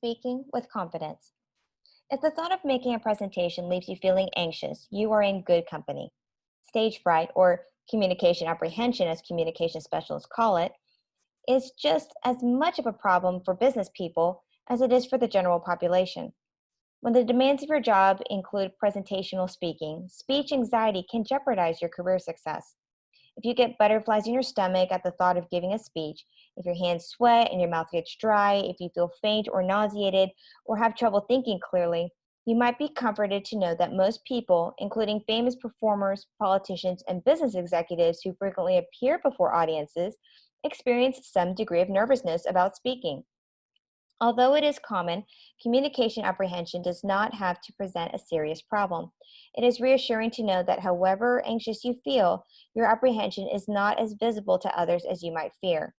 speaking with confidence. If the thought of making a presentation leaves you feeling anxious, you are in good company. Stage fright, or communication apprehension, as communication specialists call it, is just as much of a problem for business people as it is for the general population. When the demands of your job include presentational speaking, speech anxiety can jeopardize your career success. If you get butterflies in your stomach at the thought of giving a speech, if your hands sweat and your mouth gets dry, if you feel faint or nauseated, or have trouble thinking clearly, you might be comforted to know that most people, including famous performers, politicians, and business executives who frequently appear before audiences, experience some degree of nervousness about speaking. Although it is common, communication apprehension does not have to present a serious problem. It is reassuring to know that however anxious you feel, your apprehension is not as visible to others as you might fear.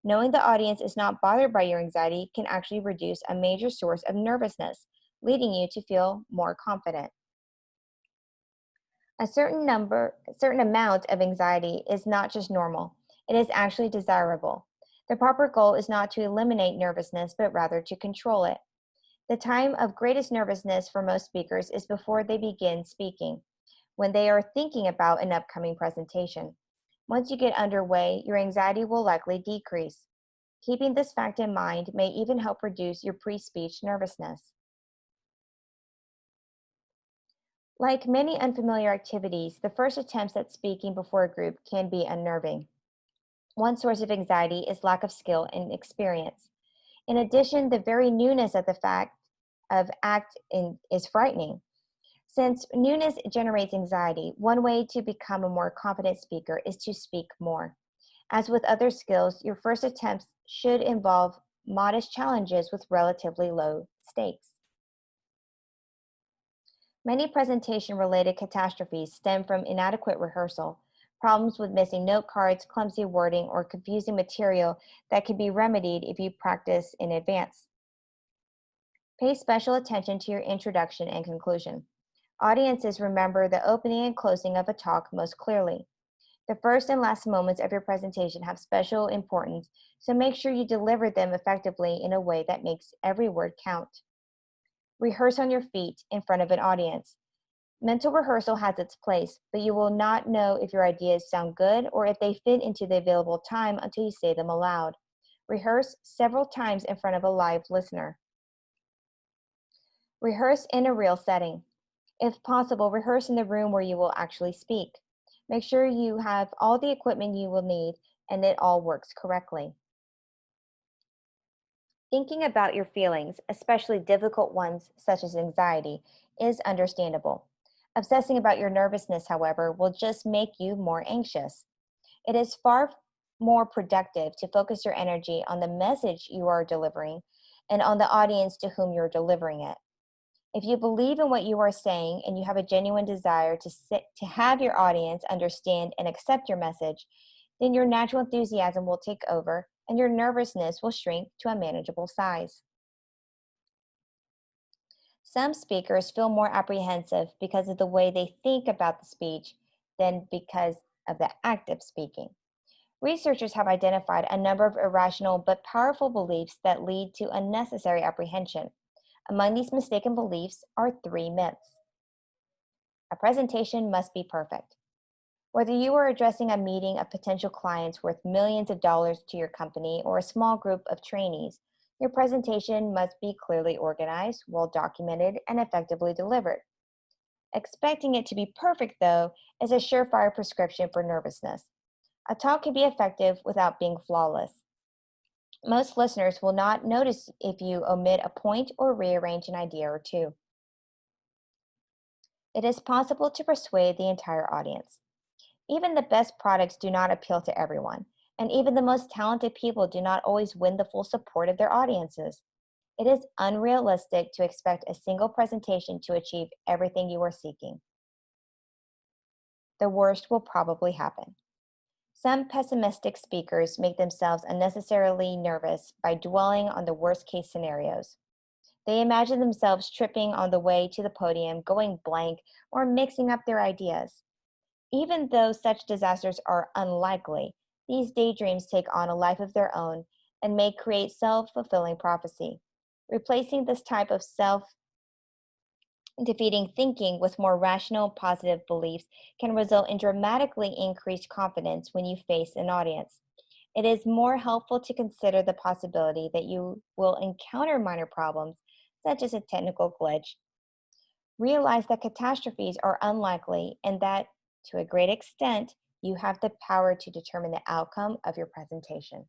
Knowing the audience is not bothered by your anxiety can actually reduce a major source of nervousness, leading you to feel more confident. A certain amount of anxiety is not just normal, it is actually desirable. The proper goal is not to eliminate nervousness, but rather to control it. The time of greatest nervousness for most speakers is before they begin speaking, when they are thinking about an upcoming presentation. Once you get underway, your anxiety will likely decrease. Keeping this fact in mind may even help reduce your pre-speech nervousness. Like many unfamiliar activities, the first attempts at speaking before a group can be unnerving. One source of anxiety is lack of skill and experience. In addition, the very newness of the fact of is frightening. Since newness generates anxiety, one way to become a more confident speaker is to speak more. As with other skills, your first attempts should involve modest challenges with relatively low stakes. Many presentation-related catastrophes stem from inadequate rehearsal, problems with missing note cards, clumsy wording, or confusing material that can be remedied if you practice in advance. Pay special attention to your introduction and conclusion. Audiences remember the opening and closing of a talk most clearly. The first and last moments of your presentation have special importance, so make sure you deliver them effectively in a way that makes every word count. Rehearse on your feet in front of an audience. Mental rehearsal has its place, but you will not know if your ideas sound good or if they fit into the available time until you say them aloud. Rehearse several times in front of a live listener. Rehearse in a real setting. If possible, rehearse in the room where you will actually speak. Make sure you have all the equipment you will need and it all works correctly. Thinking about your feelings, especially difficult ones such as anxiety, is understandable. Obsessing about your nervousness, however, will just make you more anxious. It is far more productive to focus your energy on the message you are delivering and on the audience to whom you're delivering it. If you believe in what you are saying and you have a genuine desire to have your audience understand and accept your message, then your natural enthusiasm will take over and your nervousness will shrink to a manageable size. Some speakers feel more apprehensive because of the way they think about the speech than because of the act of speaking. Researchers have identified a number of irrational but powerful beliefs that lead to unnecessary apprehension. Among these mistaken beliefs are three myths. A presentation must be perfect. Whether you are addressing a meeting of potential clients worth millions of dollars to your company or a small group of trainees, your presentation must be clearly organized, well documented, and effectively delivered. Expecting it to be perfect, though, is a surefire prescription for nervousness. A talk can be effective without being flawless. Most listeners will not notice if you omit a point or rearrange an idea or two. It is possible to persuade the entire audience. Even the best products do not appeal to everyone, and even the most talented people do not always win the full support of their audiences. It is unrealistic to expect a single presentation to achieve everything you are seeking. The worst will probably happen. Some pessimistic speakers make themselves unnecessarily nervous by dwelling on the worst-case scenarios. They imagine themselves tripping on the way to the podium, going blank, or mixing up their ideas. Even though such disasters are unlikely, these daydreams take on a life of their own and may create self-fulfilling prophecy. Replacing this type of self defeating thinking with more rational, positive beliefs can result in dramatically increased confidence when you face an audience. It is more helpful to consider the possibility that you will encounter minor problems, such as a technical glitch. Realize that catastrophes are unlikely and that, to a great extent, you have the power to determine the outcome of your presentation.